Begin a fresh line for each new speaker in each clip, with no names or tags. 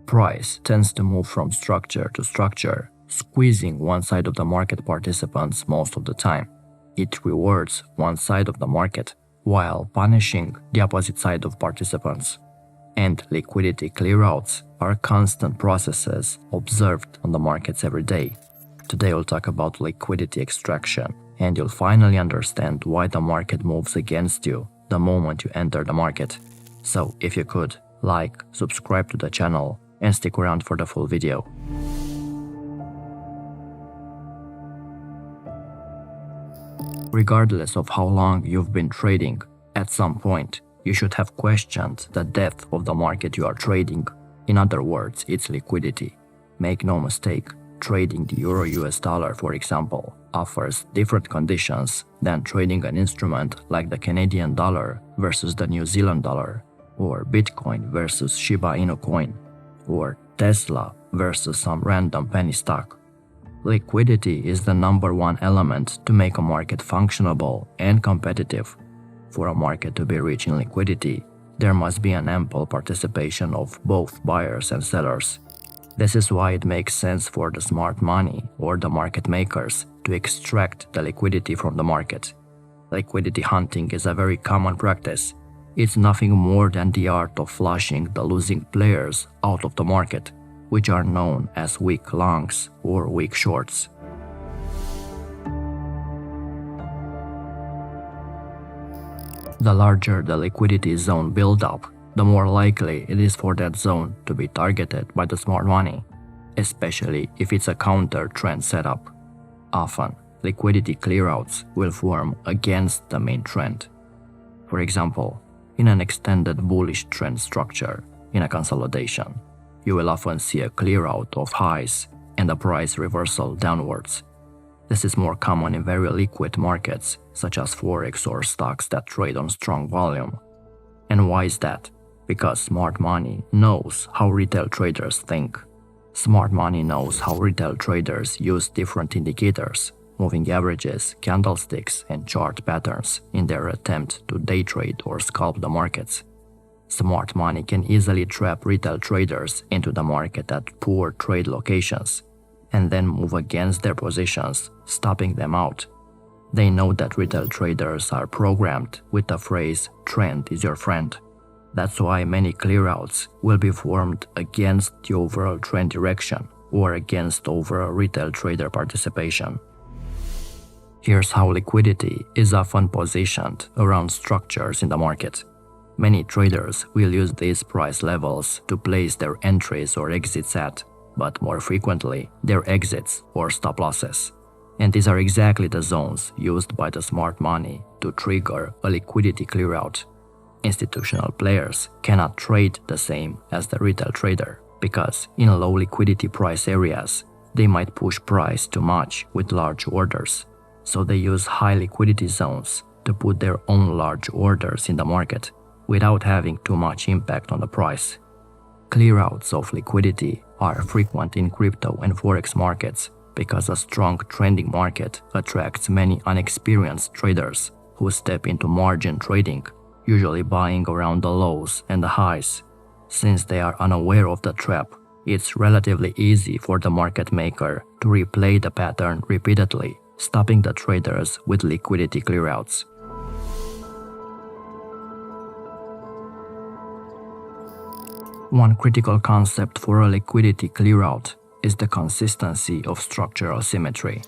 Price tends to move from structure to structure, squeezing one side of the market participants most of the time. It rewards one side of the market while punishing the opposite side of participants. And liquidity clearouts are constant processes observed on the markets every day. Today we'll talk about liquidity extraction, and you'll finally understand why the market moves against you the moment you enter the market. So if you could, like, subscribe to the channel, and stick around for the full video. Regardless of how long you've been trading, at some point, you should have questioned the depth of the market you are trading. In other words, its liquidity. Make no mistake, trading the Euro-US dollar, for example, offers different conditions than trading an instrument like the Canadian dollar versus the New Zealand dollar, or Bitcoin versus Shiba Inu coin, or Tesla versus some random penny stock. Liquidity is the #1 element to make a market functionable and competitive. For a market to be rich in liquidity, there must be an ample participation of both buyers and sellers. This is why it makes sense for the smart money or the market makers to extract the liquidity from the market. Liquidity hunting is a very common practice. It's nothing more than the art of flushing the losing players out of the market, which are known as weak longs or weak shorts. The larger the liquidity zone buildup, the more likely it is for that zone to be targeted by the smart money, especially if it's a counter-trend setup. Often, liquidity clearouts will form against the main trend. For example, in an extended bullish trend structure, in a consolidation, you will often see a clearout of highs and a price reversal downwards. This is more common in very liquid markets, such as Forex or stocks that trade on strong volume. And why is that? Because smart money knows how retail traders think. Smart money knows how retail traders use different indicators, moving averages, candlesticks, and chart patterns in their attempt to day trade or scalp the markets. Smart money can easily trap retail traders into the market at poor trade locations, and then move against their positions, stopping them out. They know that retail traders are programmed with the phrase, "trend is your friend." That's why many clearouts will be formed against the overall trend direction or against overall retail trader participation. Here's how liquidity is often positioned around structures in the market. Many traders will use these price levels to place their entries or exits at, but more frequently, their exits or stop losses. And these are exactly the zones used by the smart money to trigger a liquidity clearout. Institutional players cannot trade the same as the retail trader because in low liquidity price areas, they might push price too much with large orders. So they use high liquidity zones to put their own large orders in the market without having too much impact on the price. Clearouts of liquidity are frequent in crypto and forex markets because a strong trending market attracts many unexperienced traders who step into margin trading, usually buying around the lows and the highs. Since they are unaware of the trap, it's relatively easy for the market maker to replay the pattern repeatedly, stopping the traders with liquidity clearouts. One critical concept for a liquidity clearout is the consistency of structural symmetry.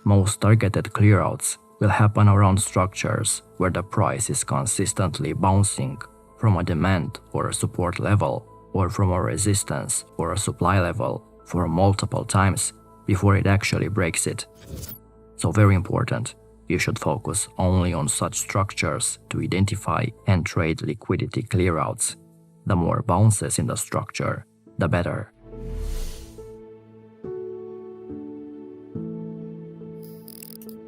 Most targeted clearouts will happen around structures where the price is consistently bouncing from a demand or a support level or from a resistance or a supply level for multiple times before it actually breaks it. So very important, you should focus only on such structures to identify and trade liquidity clearouts. The more bounces in the structure, the better.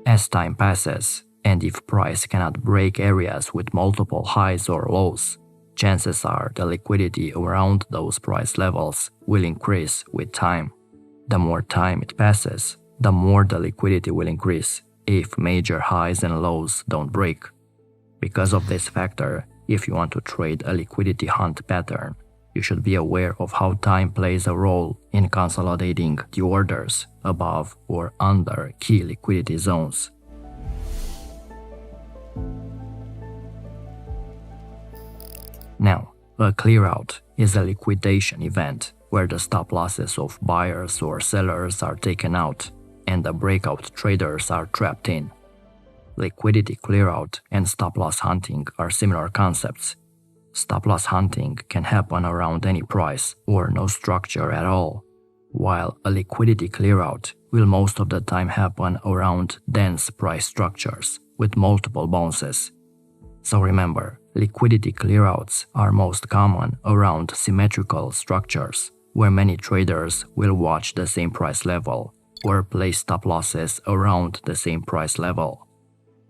As time passes, and if price cannot break areas with multiple highs or lows, chances are the liquidity around those price levels will increase with time. The more time it passes, the more the liquidity will increase if major highs and lows don't break. Because of this factor, if you want to trade a liquidity hunt pattern, You should be aware of how time plays a role in consolidating the orders above or under key liquidity zones. Now, a clearout is a liquidation event where the stop losses of buyers or sellers are taken out and the breakout traders are trapped in. Liquidity clearout and stop loss hunting are similar concepts. Stop loss hunting can happen around any price or no structure at all, while a liquidity clearout will most of the time happen around dense price structures with multiple bounces. So remember, liquidity clearouts are most common around symmetrical structures where many traders will watch the same price level or place stop losses around the same price level.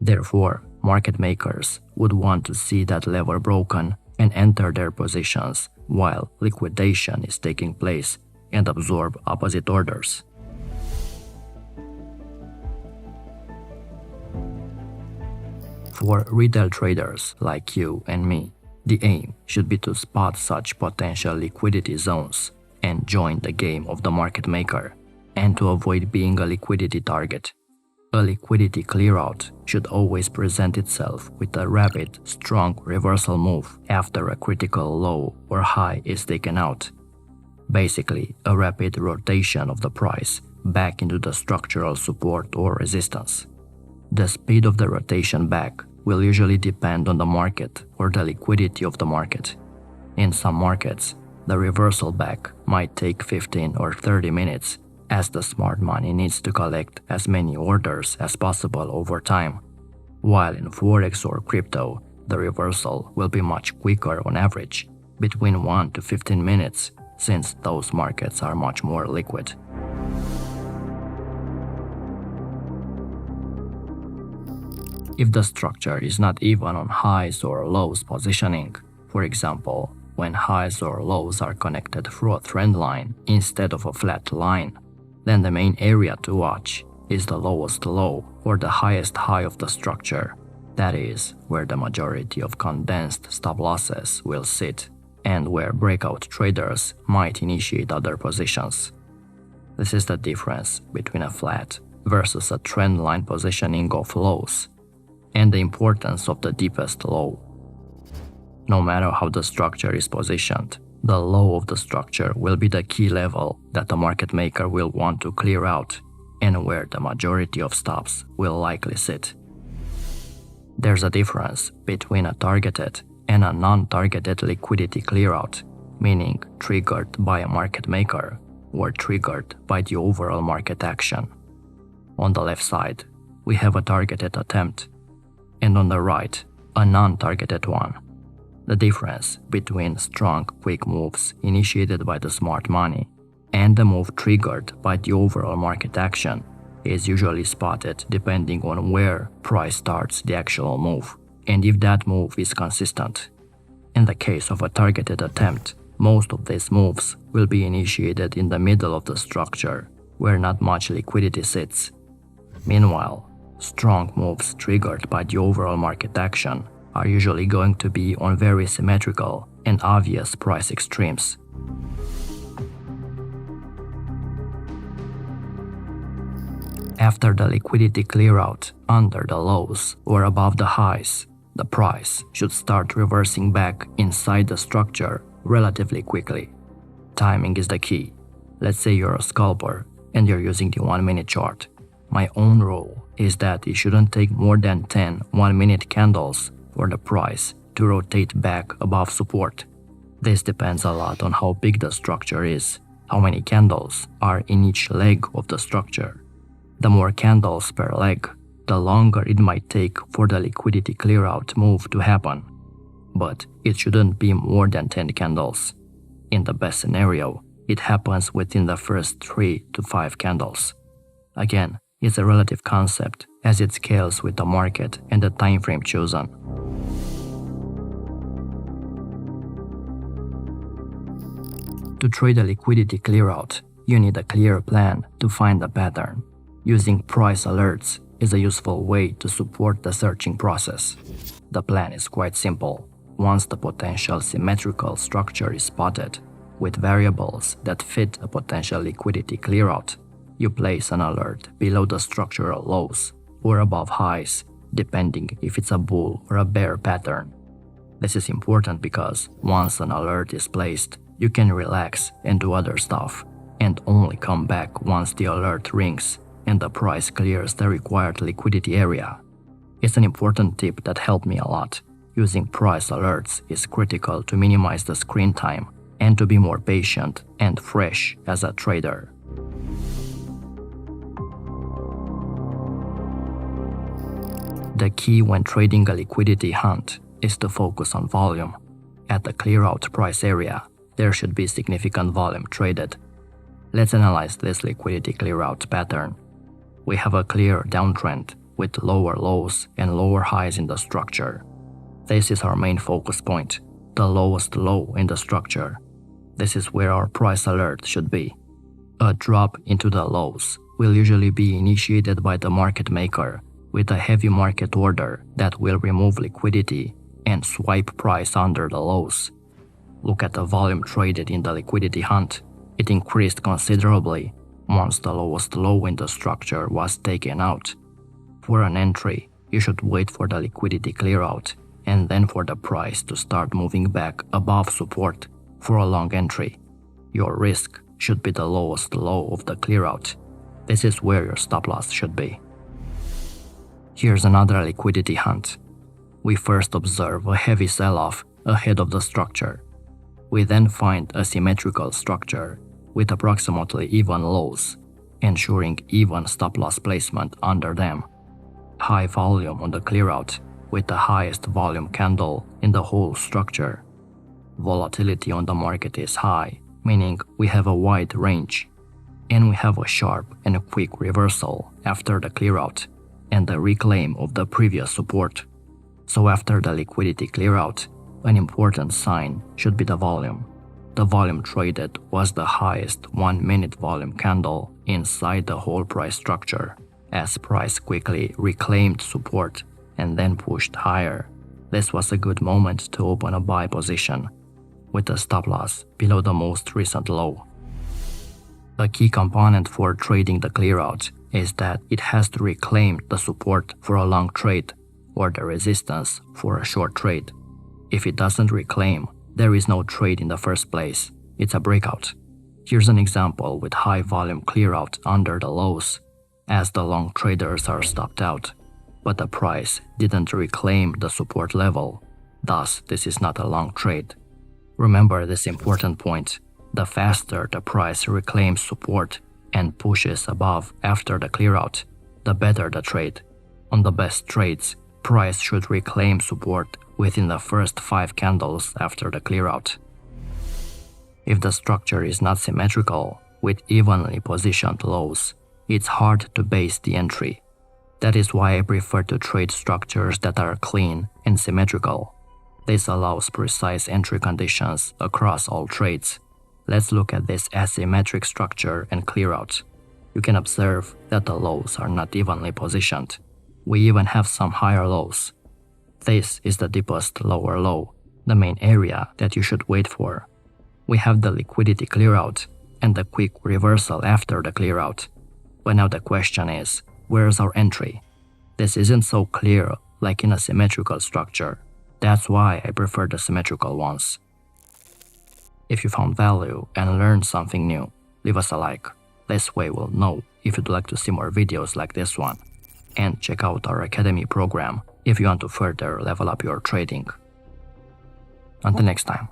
Therefore, market makers would want to see that level broken and enter their positions while liquidation is taking place and absorb opposite orders. For retail traders like you and me, the aim should be to spot such potential liquidity zones and join the game of the market maker, and to avoid being a liquidity target. A liquidity clearout should always present itself with a rapid, strong reversal move after a critical low or high is taken out. Basically, a rapid rotation of the price back into the structural support or resistance. The speed of the rotation back will usually depend on the market or the liquidity of the market. In some markets, the reversal back might take 15 or 30 minutes, as the smart money needs to collect as many orders as possible over time, while in Forex or crypto, the reversal will be much quicker on average, between 1 to 15 minutes, since those markets are much more liquid. If the structure is not even on highs or lows positioning, for example, when highs or lows are connected through a trend line instead of a flat line, then the main area to watch is the lowest low or the highest high of the structure. That is where the majority of condensed stop losses will sit, and where breakout traders might initiate other positions. This is the difference between a flat versus a trend line positioning of lows, and the importance of the deepest low. No matter how the structure is positioned, the low of the structure will be the key level that the market maker will want to clear out, and where the majority of stops will likely sit. There's a difference between a targeted and a non-targeted liquidity clearout, meaning triggered by a market maker or triggered by the overall market action. On the left side, we have a targeted attempt, and on the right, a non-targeted one. The difference between strong, quick moves initiated by the smart money and the move triggered by the overall market action is usually spotted depending on where price starts the actual move and if that move is consistent. In the case of a targeted attempt, most of these moves will be initiated in the middle of the structure where not much liquidity sits. Meanwhile, strong moves triggered by the overall market action are usually going to be on very symmetrical and obvious price extremes. After the liquidity clearout under the lows or above the highs, the price should start reversing back inside the structure relatively quickly. Timing is the key. Let's say you're a scalper and you're using the 1-minute chart. My own rule is that it shouldn't take more than 10 1-minute candles for the price to rotate back above support. This depends a lot on how big the structure is, how many candles are in each leg of the structure. The more candles per leg, the longer it might take for the liquidity clearout move to happen. But it shouldn't be more than 10 candles. In the best scenario, it happens within the first 3 to 5 candles. Again, it's a relative concept as it scales with the market and the time frame chosen. To trade a liquidity clearout, you need a clear plan to find a pattern. Using price alerts is a useful way to support the searching process. The plan is quite simple. once the potential symmetrical structure is spotted, with variables that fit a potential liquidity clearout, you place an alert below the structural lows or above highs, depending if it's a bull or a bear pattern. This is important because once an alert is placed, you can relax and do other stuff, and only come back once the alert rings and the price clears the required liquidity area. It's an important tip that helped me a lot. Using price alerts is critical to minimize the screen time and to be more patient and fresh as a trader. The key when trading a liquidity hunt is to focus on volume. At the clearout price area, there should be significant volume traded. Let's analyze this liquidity clearout pattern. We have a clear downtrend with lower lows and lower highs in the structure. This is our main focus point, the lowest low in the structure. This is where our price alert should be. A drop into the lows will usually be initiated by the market maker with a heavy market order that will remove liquidity and swipe price under the lows. Look at the volume traded in the liquidity hunt. It increased considerably once the lowest low in the structure was taken out. For an entry, you should wait for the liquidity clearout and then for the price to start moving back above support for a long entry. Your risk should be the lowest low of the clearout. This is where your stop loss should be. Here's another liquidity hunt. We first observe a heavy sell-off ahead of the structure. We then find a symmetrical structure with approximately even lows, ensuring even stop loss placement under them. High volume on the clearout with the highest volume candle in the whole structure. Volatility on the market is high, meaning we have a wide range, and we have a sharp and quick reversal after the clearout and the reclaim of the previous support. So after the liquidity clearout, an important sign should be the volume. The volume traded was the highest 1-minute volume candle inside the whole price structure, as price quickly reclaimed support and then pushed higher. This was a good moment to open a buy position, with a stop loss below the most recent low. A key component for trading the clearout is that it has to reclaim the support for a long trade or the resistance for a short trade. If it doesn't reclaim, there is no trade in the first place. It's a breakout. Here's an example with high volume clearout under the lows, as the long traders are stopped out, but the price didn't reclaim the support level. Thus, this is not a long trade. Remember this important point. The faster the price reclaims support and pushes above after the clearout, the better the trade. On the best trades, price should reclaim support within the first 5 candles after the clearout. If the structure is not symmetrical with evenly positioned lows, it's hard to base the entry. That is why I prefer to trade structures that are clean and symmetrical. This allows precise entry conditions across all trades. Let's look at this asymmetric structure and clearout. You can observe that the lows are not evenly positioned. We even have some higher lows. This is the deepest lower low, the main area that you should wait for. We have the liquidity clearout and the quick reversal after the clearout. But now the question is, where's our entry? This isn't so clear like in a symmetrical structure. That's why I prefer the symmetrical ones. If you found value and learned something new, leave us a like. This way we'll know if you'd like to see more videos like this one. And check out our Academy program if you want to further level up your trading. Until next time.